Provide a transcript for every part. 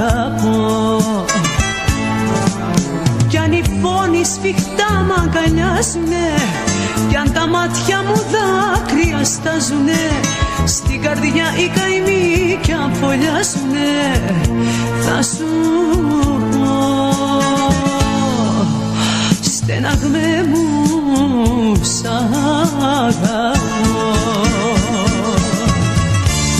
αγαπώ. Κι αν οι φόνοι σφιχτά μ' αγκαλιάζουνε, κι αν τα μάτια μου δάκρυα στάζουνε, στην καρδιά οι καημοί κι αν φωλιάζουνε, θα σου πω, στεναγμέ μου σ' αγαπώ.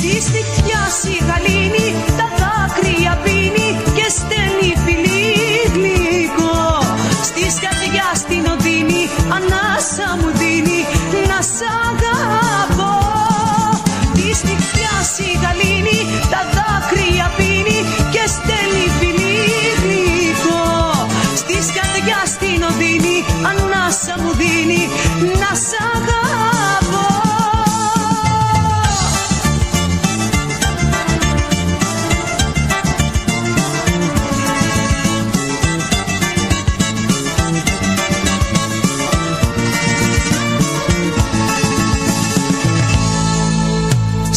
Τη νυχτιάς η γαλήνη τα δάκρυα πίνει και στέλνει φιλί γλυκό, στις καρδιάς την οδύνη ανάσα μου δίνει να σ' αγαπώ. Τη νυχτιάς η γαλήνη τα δάκρυα πίνει και στέλνει φιλί γλυκό, στις καρδιάς την οδύνη ανάσα μου δίνει να σ' αγαπώ.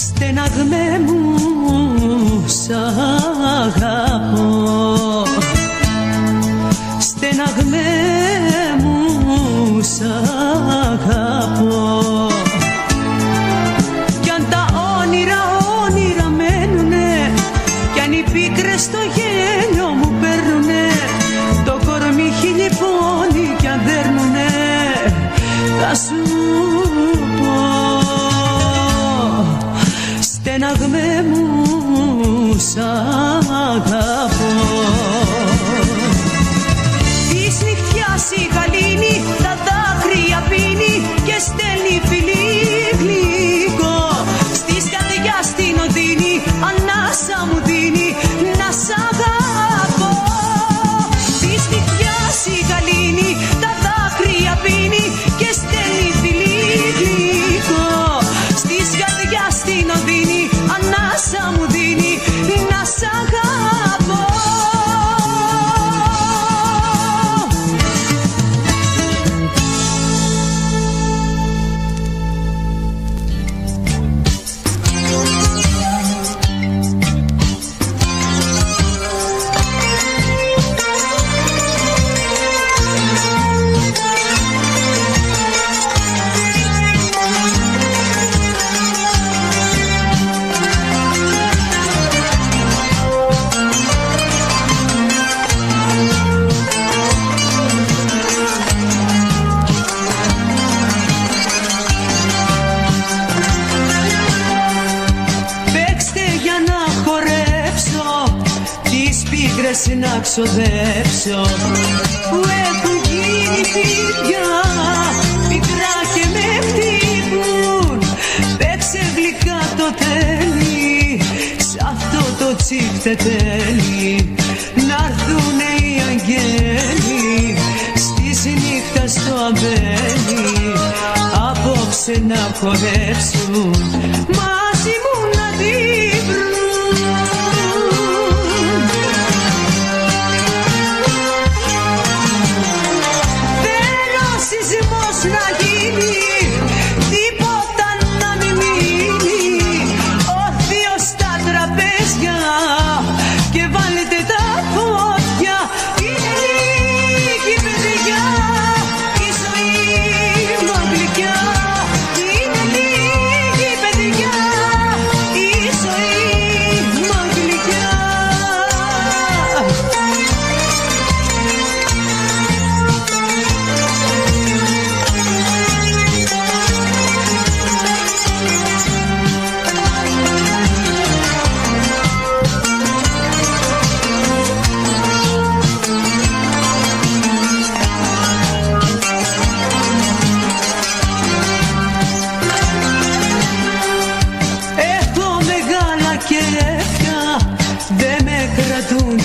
Στεναγμέ μου σ' αγαπώ, στεναγμέ μου σ' αγαπώ. Κι αν τα όνειρα μένουνε, κι αν οι πίκρες στο γέλιο μου παίρνουνε, το κορμί χιλιπώνει κι αν δέρνουνε, θα σου πω, στεναγμέ μου σ' αγαπώ. Της νυχτιάς η γαλήνη τα δάκρυα πίνει και στέλνει φιλί γλυκό, στις καρδιάς την οδύνη ανάσα μου δίνει να σ' αγαπώ. Της νυχτιάς η γαλήνη τα δάκρυα πίνει και στέλνει φιλί γλυκό, στις καρδιάς την οδύνη ανάσα μου δίνει να σ' αγαπώ. Να ξοδέψω που έχουν γίνει φίδια μικρά και με χτυπούν. Παίξε γλυκά το τέλει σ' αυτό το τσιφτετέλι, να'ρθουνε οι αγγέλοι στις νύχτα στο αμπέλι, απόψε να χορέψουν μαζί μου να την βρουν. Να γίνει τίποτα να μην μείνει, όρθιος στα τραπέζια και βάλετε τα φώτια. Είναι λίγη παιδιά η ζωή μου γλυκιά, είναι λίγη παιδιά η ζωή μου γλυκιά.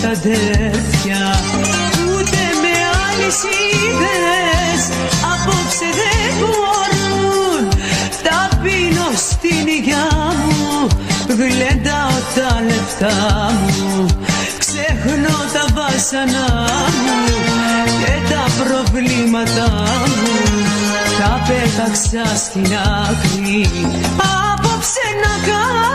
Τα αδέρφια ούτε με αλυσίδες απόψε δεν μπορούν. Τα πίνω στην υγειά μου, γλεντάω τα λεφτά μου, ξεχνώ τα βάσανά μου και τα προβλήματά μου, τα πέταξα στην άκρη απόψε να κάνουν.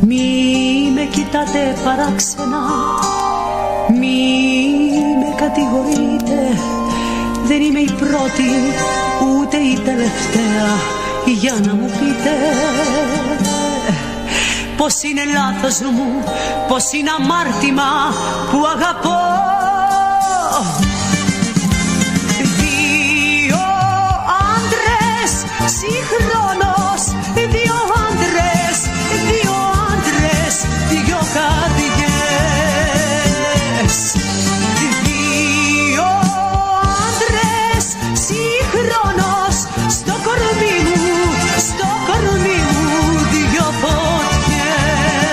Μη με κοιτάτε παράξενα, μη με κατηγορείτε. Δεν είμαι η πρώτη ούτε η τελευταία για να μου πείτε πως είναι λάθος μου, πως είναι αμάρτημα που αγαπώ. Δύο άντρες συγχρόνως, δύο άντρες, δύο άντρες, δύο καρδιές. Δύο άντρες συγχρόνως, στο κορμί μου, στο κορμί μου, δύο φωτιές.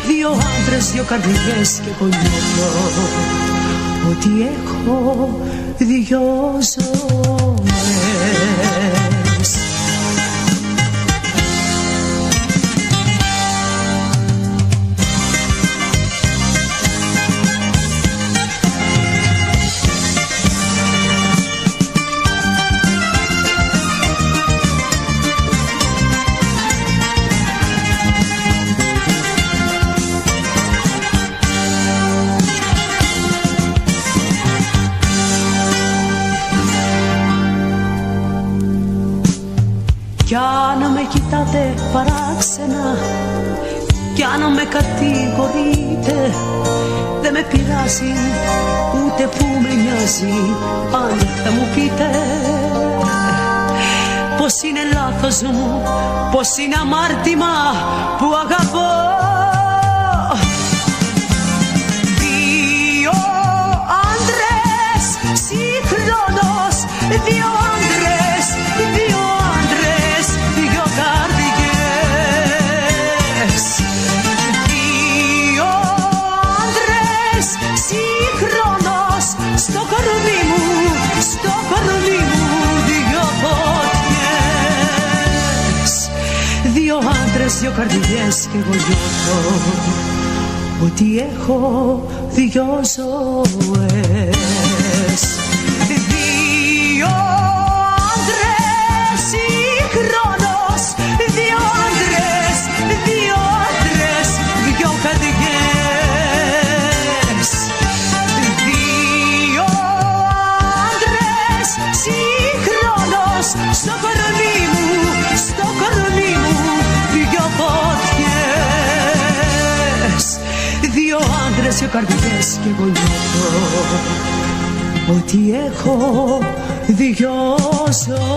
Δύο άντρες, δύο καρδιές και εγώ νιώθω ότι έχω δύο ζωές. Κι αν με κοιτάτε παράξενα, κι αν με κατηγορείτε, δεν με πειράζει ούτε που με νοιάζει αν θα μου πείτε πως είναι λάθος μου, πως είναι αμάρτημα που αγαπώ. Δύο άντρες συγχρόνως, δύο άντρες, δύο άντρες, δύο καρδιές. Δύο άντρες συγχρόνως, στο κορμί μου, στο κορμί μου, δύο φωτιές. Δύο άντρες, δύο καρδιές και εγώ νιώθω ότι έχω δύο ζωές. Δύο άντρες συγχρόνως, δύο άντρες, δύο άντρες, δύο καρδιές. Δύο άντρες συγχρόνως, στο κορμί μου, στο κορμί μου, δύο φωτιές. Δύο άντρες, δύο καρδιές και εγώ νιώθω ότι έχω δύο ζωές.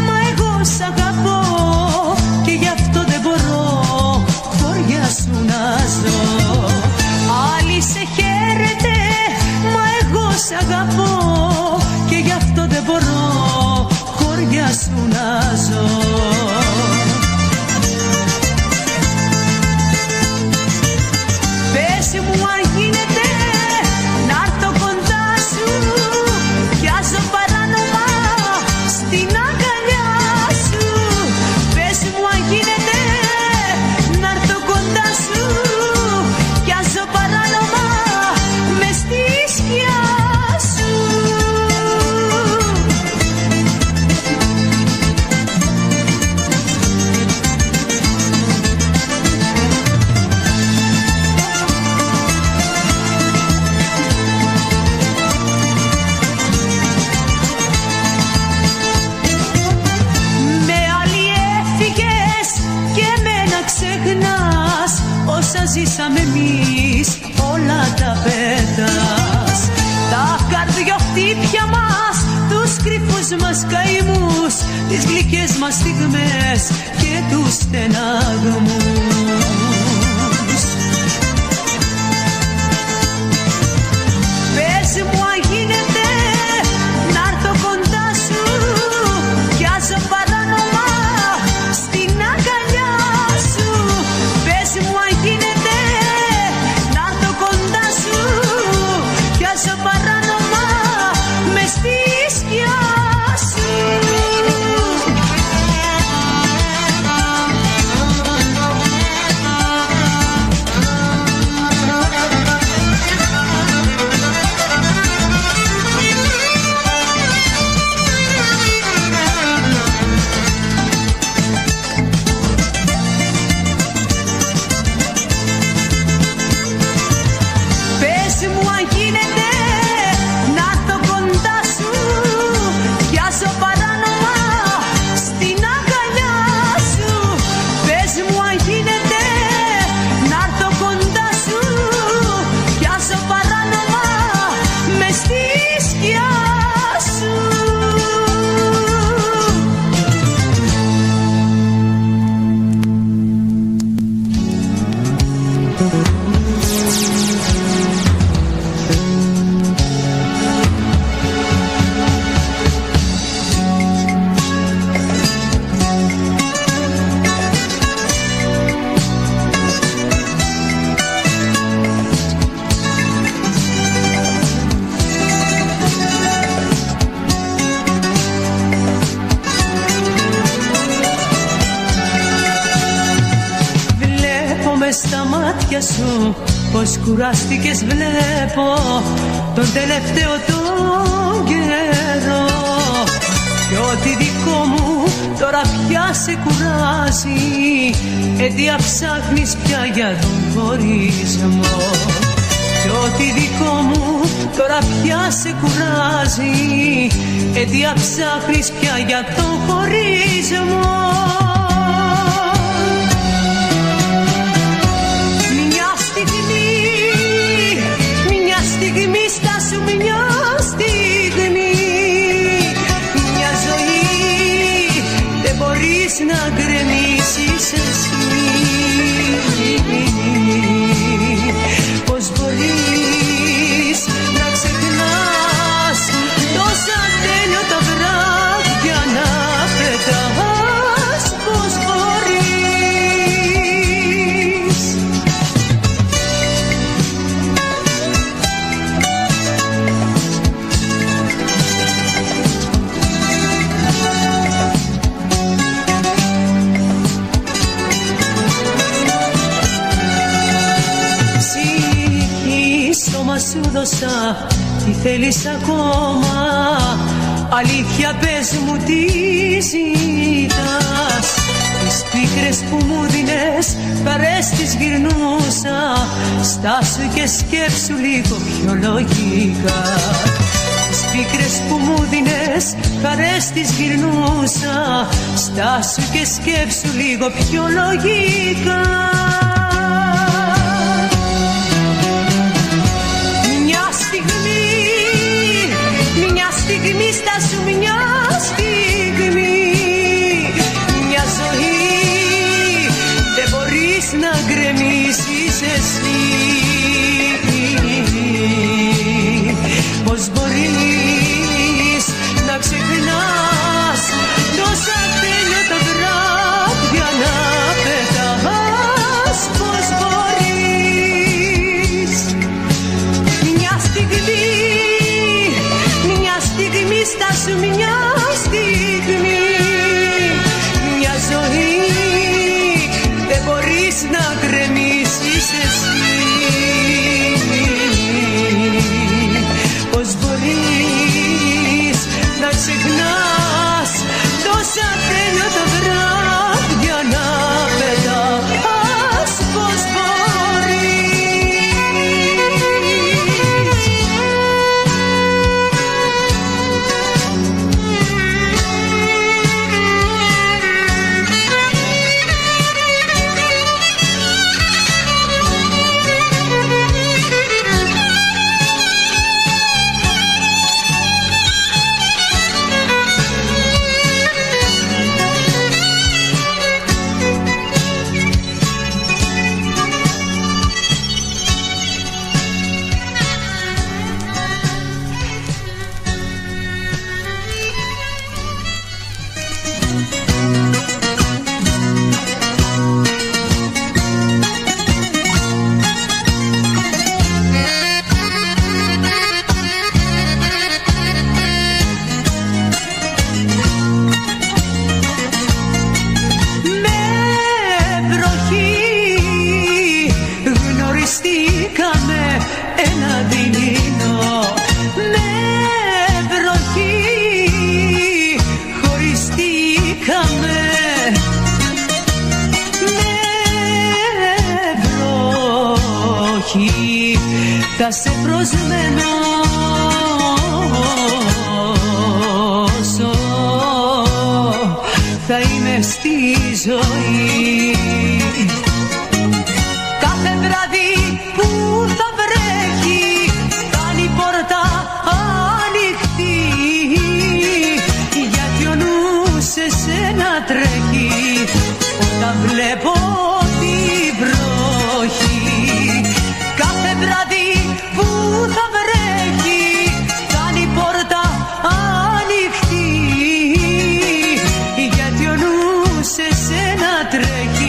Μα εγώ σ' αγαπώ και γι' αυτό δεν μπορώ χωριά σου να ζω. Άλλοι σε χαίρεται, μα εγώ σ' αγαπώ και γι' αυτό δεν μπορώ χωριά σου να ζω. Πες μου αν γίνεται να έρθω κοντά σου, πιάζω παράνομα στην αγκαλιά σου. Πες μου αν γίνεται να έρθω κοντά σου, πιάζω παράνομα μες στη σκιά σου. Ξεχνάς όσα ζήσαμε εμείς, όλα τα πέτας. Τα καρδιοχτύπια μας, τους κρυφούς μας καημούς, τις γλυκές μας στιγμές και τους στεναγμούς. Πες μου αν σου πως κουράστηκες βλέπω τον τελευταίο τον καιρό. Κι ό,τι δικό μου τώρα πια σε κουράζει, αιτία ψάχνεις πια για τον χωρισμό. Κι ό,τι δικό μου τώρα πια σε κουράζει, αιτία ψάχνεις πια για τον χωρισμό. Μια στιγμή στάσου, μια στιγμή, μια ζωή δεν μπορείς να γκρεμίσεις εσύ. Πώς μπορείς να ξεχνάς τόσα τέλειωτα βράδια να πετάς, πώς μπορείς. Σώμα σου δώσα, τι θέλεις ακόμα, αλήθεια πες μου τι ζητάς. Τις πίκρες που μου δίνες παρές τις γυρνούσα, στάσου και σκέψου λίγο πιο λογικά. Τις πίκρες που μου δίνες παρές τις γυρνούσα, στάσου και σκέψου λίγο πιο λογικά. Στιγμή στάσου, μια στιγμή, μια ζωή δεν μπορείς να γκρεμίσεις εσύ. Πώς μπορείς να ξεχνάς τόσα τέλειωτα βράδια να πετάς, πώς μπορείς. Μια στιγμή στάσου, μια στιγμή, μια ζωή δεν μπορείς να γκρεμίσεις εσύ. Πώς μπορείς να ξεχνάς τόσα τέλειωτα βράδια να πετάς, πώς μπορείς. Ένα δειλινό με βροχή χωριστήκαμε, με βροχή θα σε προσμένωσω, θα είμαι στη ζωή. Κάθε βράδυ που θα βρέχει κάνει πόρτα ανοιχτή, γιατί ο νους σε σένα τρέχει όταν βλέπω την βροχή. Κάθε βράδυ που θα βρέχει κάνει πόρτα ανοιχτή, γιατί ο νους σε σένα τρέχει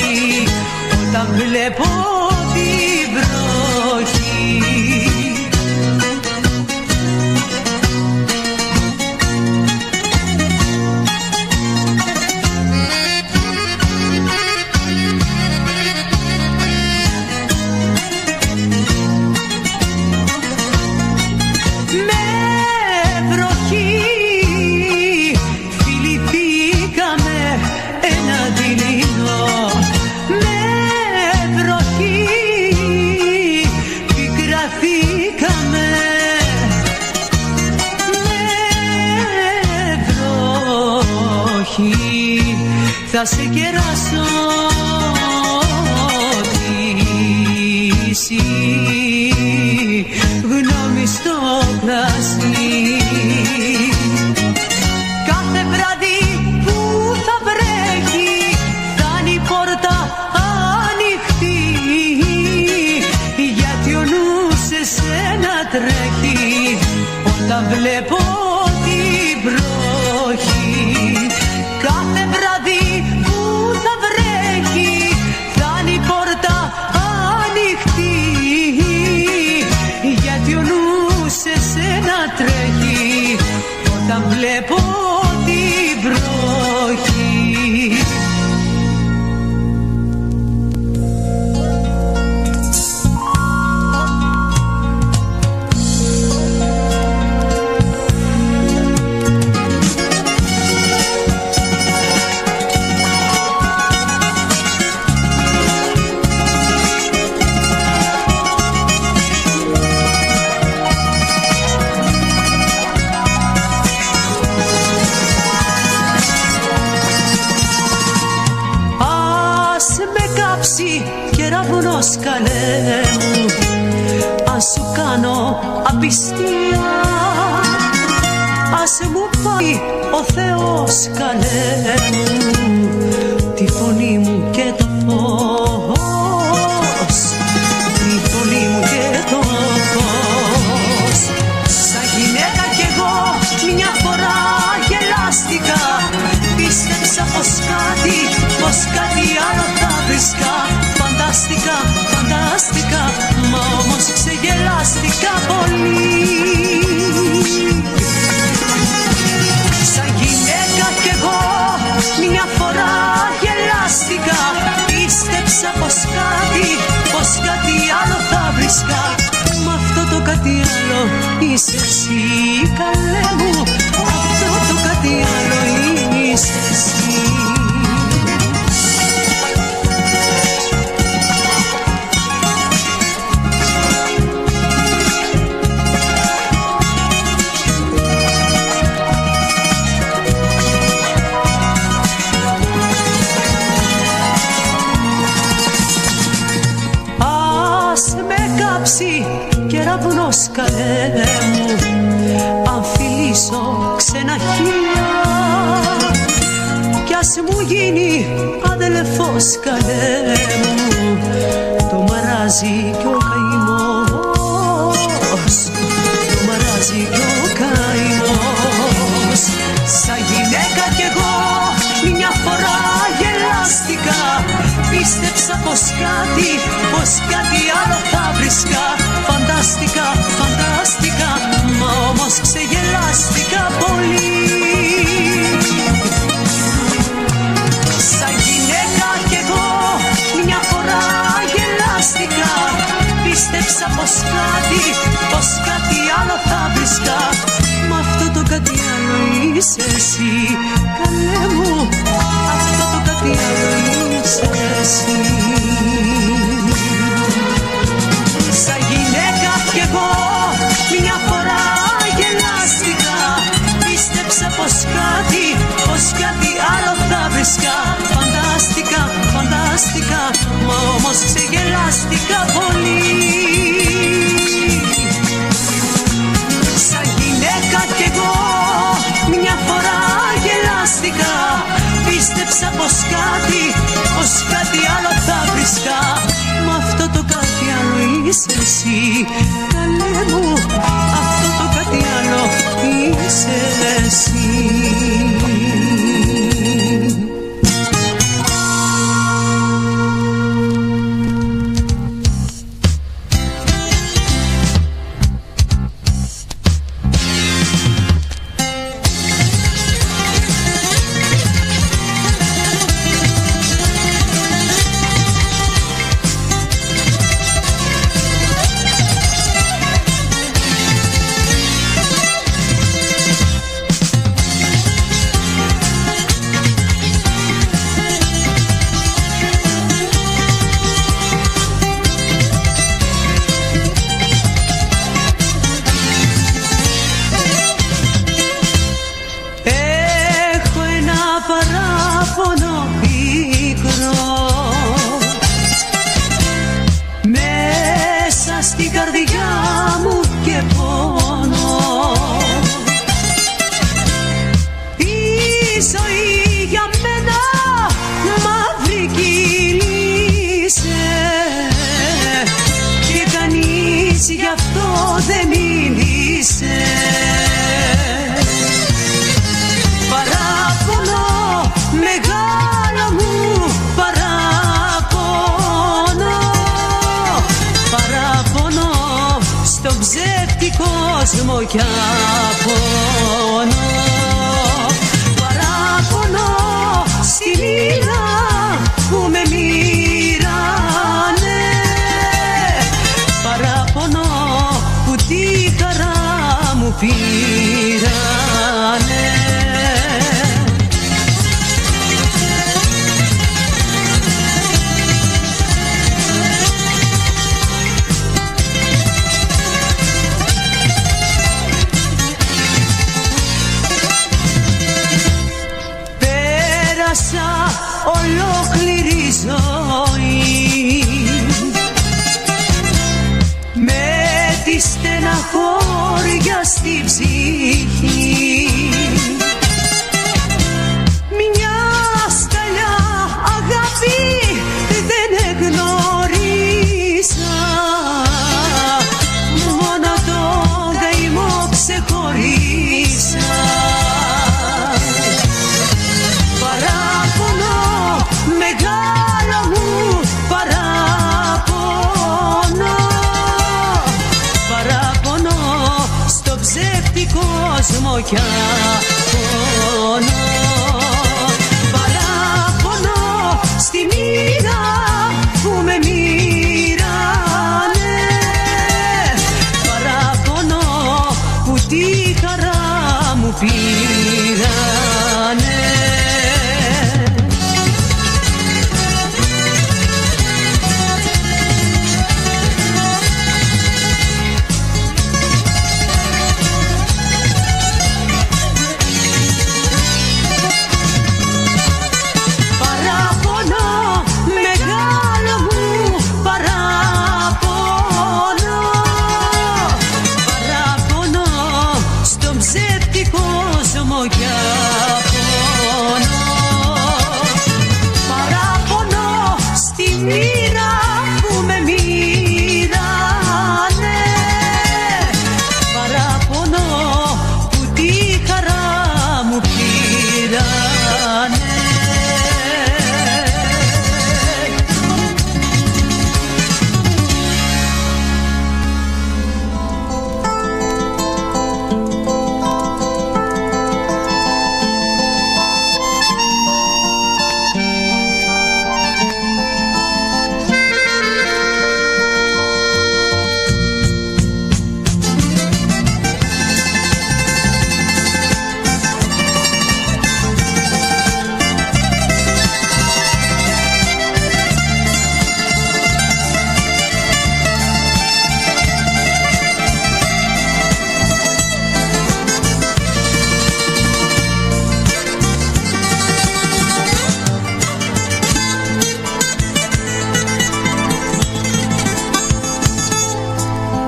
θα σε κεράσω τύση γνώμη στο κρασί. Κάθε βράδυ που θα βρέχει θα είναι η πόρτα ανοιχτή, γιατί ο νους σε σένα τρέχει όταν βλέπω την βροχή. Κάθε βράδυ που θα βρέχει θα είναι η πόρτα ανοιχτή, γιατί ο νους σε σένα τρέχει όταν βλέπω την βροχή. Κεραυνός καλέ μου, αν σου κάνω απιστία, άσε μου πάει ο Θεός καλέ μου τη φωνή μου και το φως, τη φωνή μου και το φως. Σαν γυναίκα κι εγώ μια φορά γελάστηκα, πίστεψα πως κάτι άλλο θα βρίσκα. Φαντάστηκα, φαντάστηκα, μα όμως ξεγελάστηκα πολύ. Σαν γυναίκα κι εγώ μια φορά γελάστηκα, πίστεψα πως κάτι άλλο θα βρίσκα. Μα αυτό το κάτι άλλο είσαι εσύ καλέ μου, αυτό το κάτι άλλο είσαι εσύ. Κεραυνός καλέ μου, αν φιλήσω ξένα χίλια, κι ας μου γίνει αδελφός καλέ μου το μαράζι κι ο καημός, το μαράζι κι ο καημός. Σαν γυναίκα κι εγώ μια φορά γελάστηκα, πίστεψα πως κάτι άλλο θα βρίσκα. Φαντάστηκα, φαντάστηκα, μα όμως ξεγελάστηκα πολύ. Σαν γυναίκα κι εγώ μια φορά γελάστηκα, πίστεψα πως κάτι άλλο θα βρίσκα. Μα αυτό το κάτι άλλο είσαι εσύ καλέ μου, αυτό το κάτι άλλο είσαι εσύ. Σαν γυναίκα κι εγώ μια φορά γελάστηκα, πίστεψα πως κάτι άλλο θα βρίσκα. Φαντάστηκα, φαντάστηκα, μα όμως ξεγελάστηκα πολύ. Σαν γυναίκα κι εγώ μια φορά γελάστηκα, πίστεψα πως κάτι άλλο θα βρίσκα. Μα αυτό το κάτι άλλο είσαι εσύ καλέ μου, αυτό το κάτι άλλο είσαι εσύ. κι απονώ. Παράπονο στη μοίρα που με μοίρανε, παράπονο που τη χαρά μου πήρανε. Ολόκληρη ζωή με τη στεναχώρια στη ψυχή, μια σταλιά αγάπη δεν εγνωρίσα, μόνο το καημό ξεχωρίσα. Μεγάλο μου παράπονο, παράπονο στο ψεύτη κόσμο κι απονώ. Παράπονο στη μοίρα που με μοίρανε, παράπονο που τη χαρά μου πήρανε.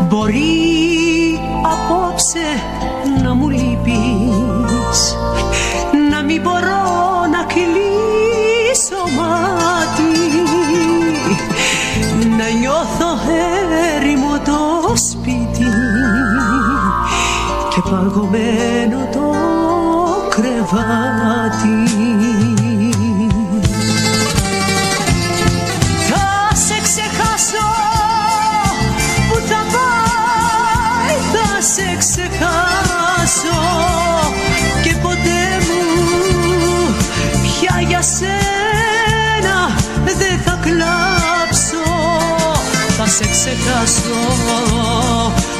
Μπορεί απόψε να μου λείπεις, να μην μπορώ να κλείσω μάτι, να νιώθω έρημο το σπίτι και παγωμένο το κρεβάτι. Θα σε ξεχάσω, που θα πάει θα σε ξεχάσω και ποτέ μου πια για σένα δεν θα κλάψω. Θα σε ξεχάσω,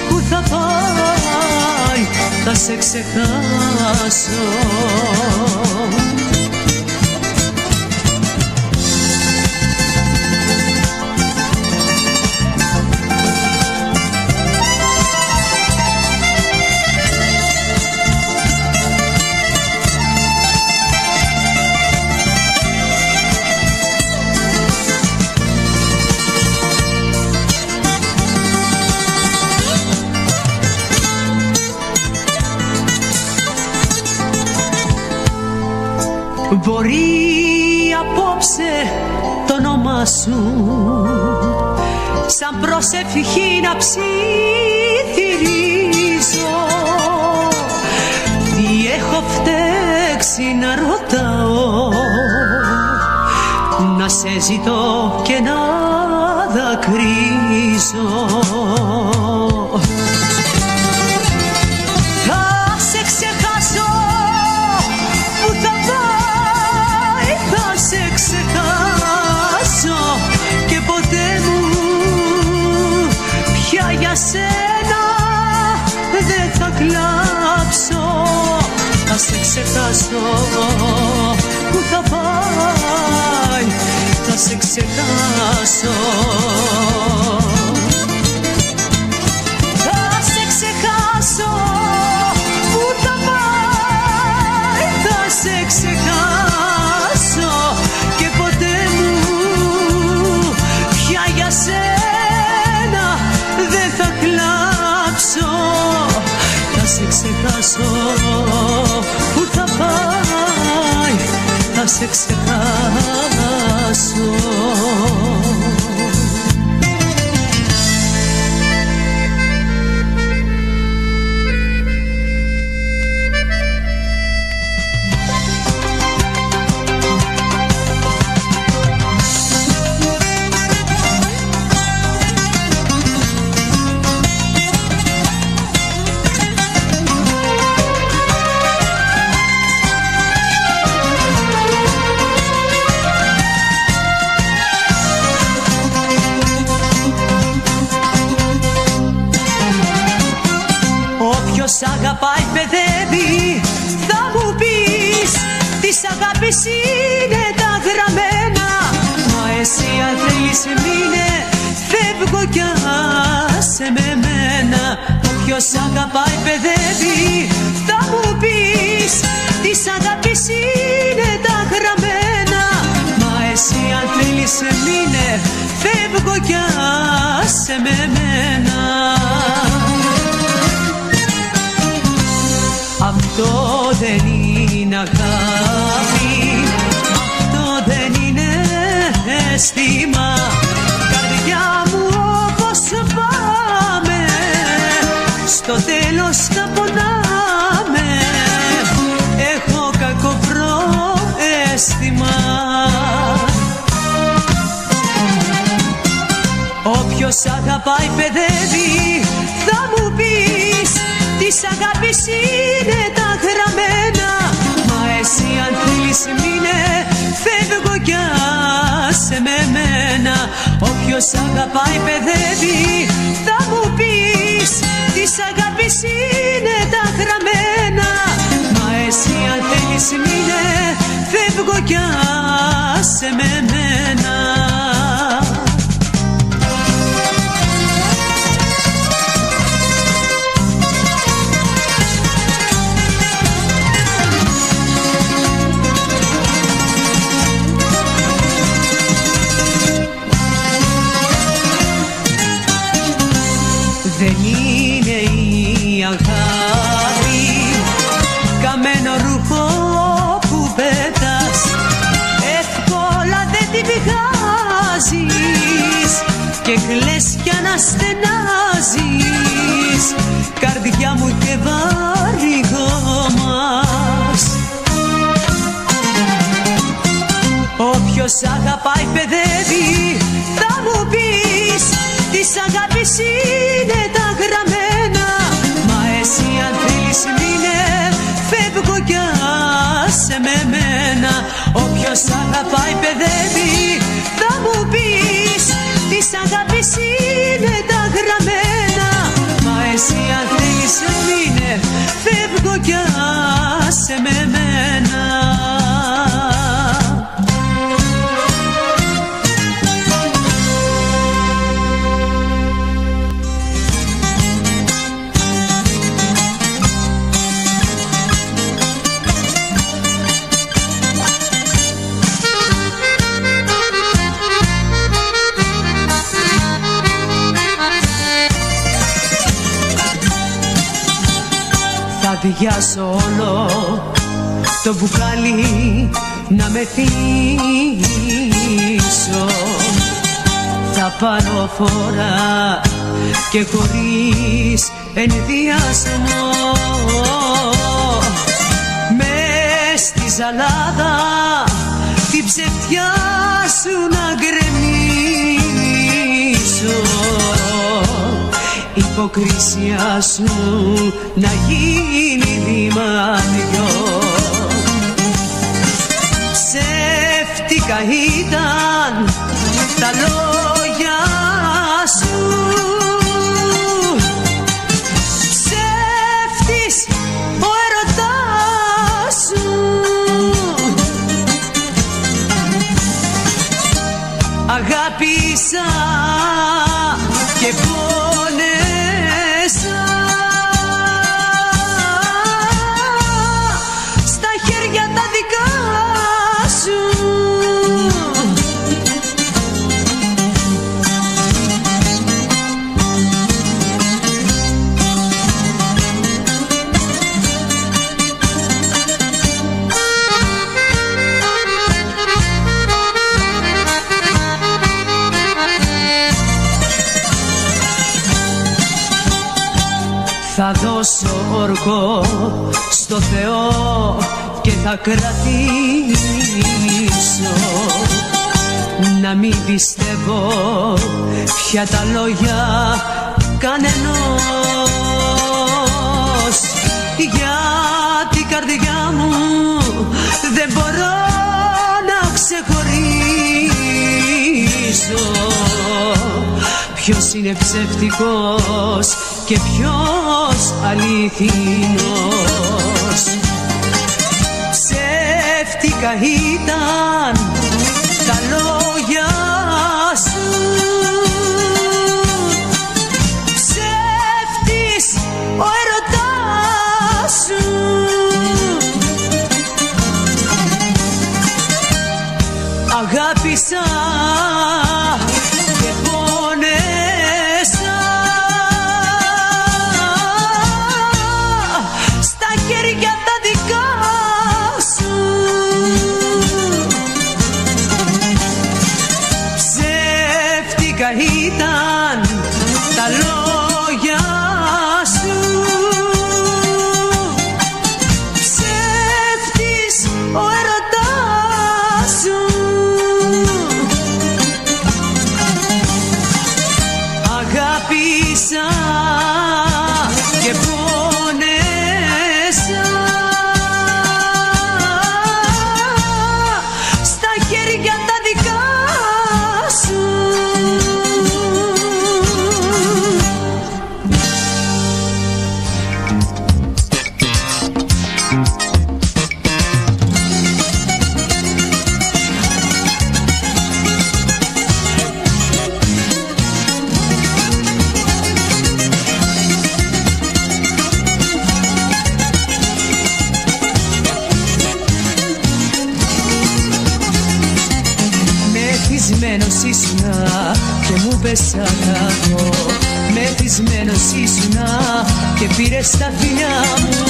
που θα πάει θα σε ξεχάσω. Μπορεί απόψε το όνομά σου σαν προσευχή να ψιθυρίζω. Τι έχω φταίξει να ρωτάω, να σε ζητώ και να δακρύζω. ξεχάσω. Πού θα πάει, θα σε ξεχάσω. Θα σε ξεχάσω. Πού θα πάει, θα σε ξεχάσω. Και ποτέ μου πια για σένα δεν θα κλάψω. Θα σε ξεχάσω. Πού θα πάει, θα σε ξεχάσω. Ποιος αγαπάει παιδεύει, θα μου πεις. Της αγάπης είναι τα γραμμένα. Μα εσύ αν θέλεις μείνε, φεύγω κι άσε με μένα. Ποιος αγαπάει παιδεύει, θα μου πεις. Της αγάπης είναι τα γραμμένα. Μα εσύ αν θέλεις μείνε, φεύγω κι άσε με μένα. Αυτό δεν είναι αγάπη, αυτό δεν είναι αίσθημα. Καρδιά μου όπως πάμε, στο τέλος θα πονάμε. Έχω κακό προαίσθημα. Όποιος αγαπάει παιδεύει, θα μου πεις. Της αγάπης είναι τα γραμμένα. Μα εσύ αν θέλεις μείνε, φεύγω κι άσε με μένα. Όποιος αγαπάει παιδεύει, θα μου πεις. Της αγάπης είναι τα γραμμένα. Μα εσύ αν θέλεις μείνε, φεύγω κι άσε με μένα. Δεν είναι η αγάπη καμένο ρούχο που πέτας, εύκολα δεν την βγάζεις και κλαις κι αναστενάζεις. Καρδιά μου και βαρυγόμας. Όποιος αγαπάει παιδεύει, θα μου πεις. Της αγάπης είναι τα γραμμένα. Μα εσύ αν θέλεις μείνε, φεύγω κι άσε με μένα. Όποιος αγαπάει παιδεύει, θα μου πεις. Της αγάπης είναι τα γραμμένα. Μα εσύ αν θέλεις μείνε, φεύγω κι άσε με μένα. Θα διάσω όλο το μπουκάλι να με θυμίσω. Θα πάρω φορά και χωρίς ενδιασμό. Μες στη ζαλάδα την ψευτιά σου να γκρεμίσω. Υποκρισία σου να γίνει λιμάνιο. Ψεύτικα ήταν τα λόγια σου. Ψεύτης ο ερωτάς σου. αγάπησα και πόνεσα. Στα χέρια τα δικά σου θα δώσω όρκο στο Θεό και θα κρατήσω να μην πιστεύω πια τα λόγια κανενός, για την καρδιά μου δεν μπορώ να ξεχωρίσω ποιος είναι ψεύτικος και ποιος αληθινός. Ψεύτικα ήταν τα λόγια σου, ψεύτης ο έρωτάς σου. Αγάπησα και πόνεσα, στα χέρια τα δικά σου. Ψεύτικα ήταν τα λόγια σου, ψεύτης ο έρωτάς σου. Αγάπησα και πόνεσα, στα χέρια τα δικά σου. Μεθυσμένος ήσουνα και μου πες αγαπώ, μεθυσμένος ήσουνα και πήρες τα φιλιά μου,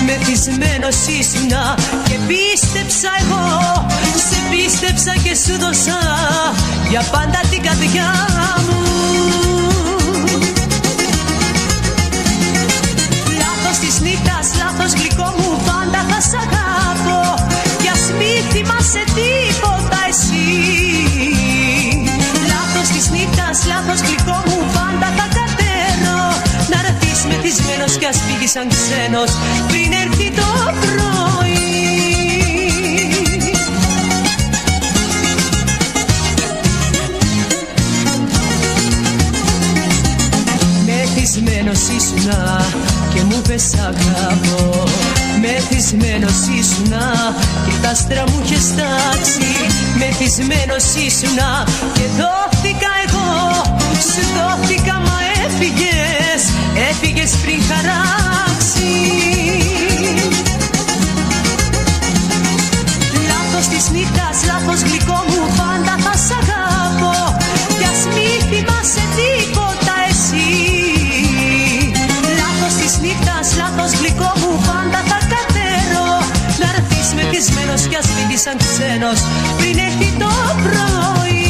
μεθυσμένος ήσουνα και πίστεψα εγώ, σε πίστεψα και σου δώσα για πάντα την καρδιά μου. Λάθος της νύχτας, λάθος γλυκό μου, πάντα θα σ' αγάπω κι ας μη θυμάσαι τίποτα εσύ. Λάθος της νύχτας, λάθος γλυκό μου, πάντα θα κατέρω να ρθείς μεθυσμένος κι ας φύγεις σαν ξένος πριν έρθει το πρωί. Μεθυσμένος ήσουνα και μου πες αγαπώ, μεθυσμένος ήσουνα και τα άστρα μου είχες τάξει, μεθυσμένος ήσουνα και δόθηκα εγώ, σου δόθηκα μα έφυγες, έφυγες πριν χαράξει. Λάθος της νύχτας, λάθος γλυκό μου, πάντα θα σ' αγάπω κι ας μη θυμάσαι τίποτα εσύ. Λάθος της νύχτας, λάθος γλυκό μου, πάντα θα κατέρω να ρθείς μεθυσμένος κι ας φύγεις σαν ξένος πριν έρθει το πρωί.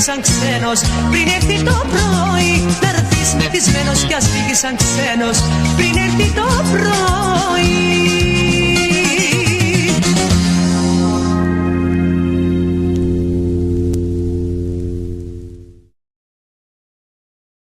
σαν ξένος. Πριν έρθει το πρωί να έρθεις μεθυσμένος κι ας φύγεις σαν ξένος. Πριν έρθει το πρωί.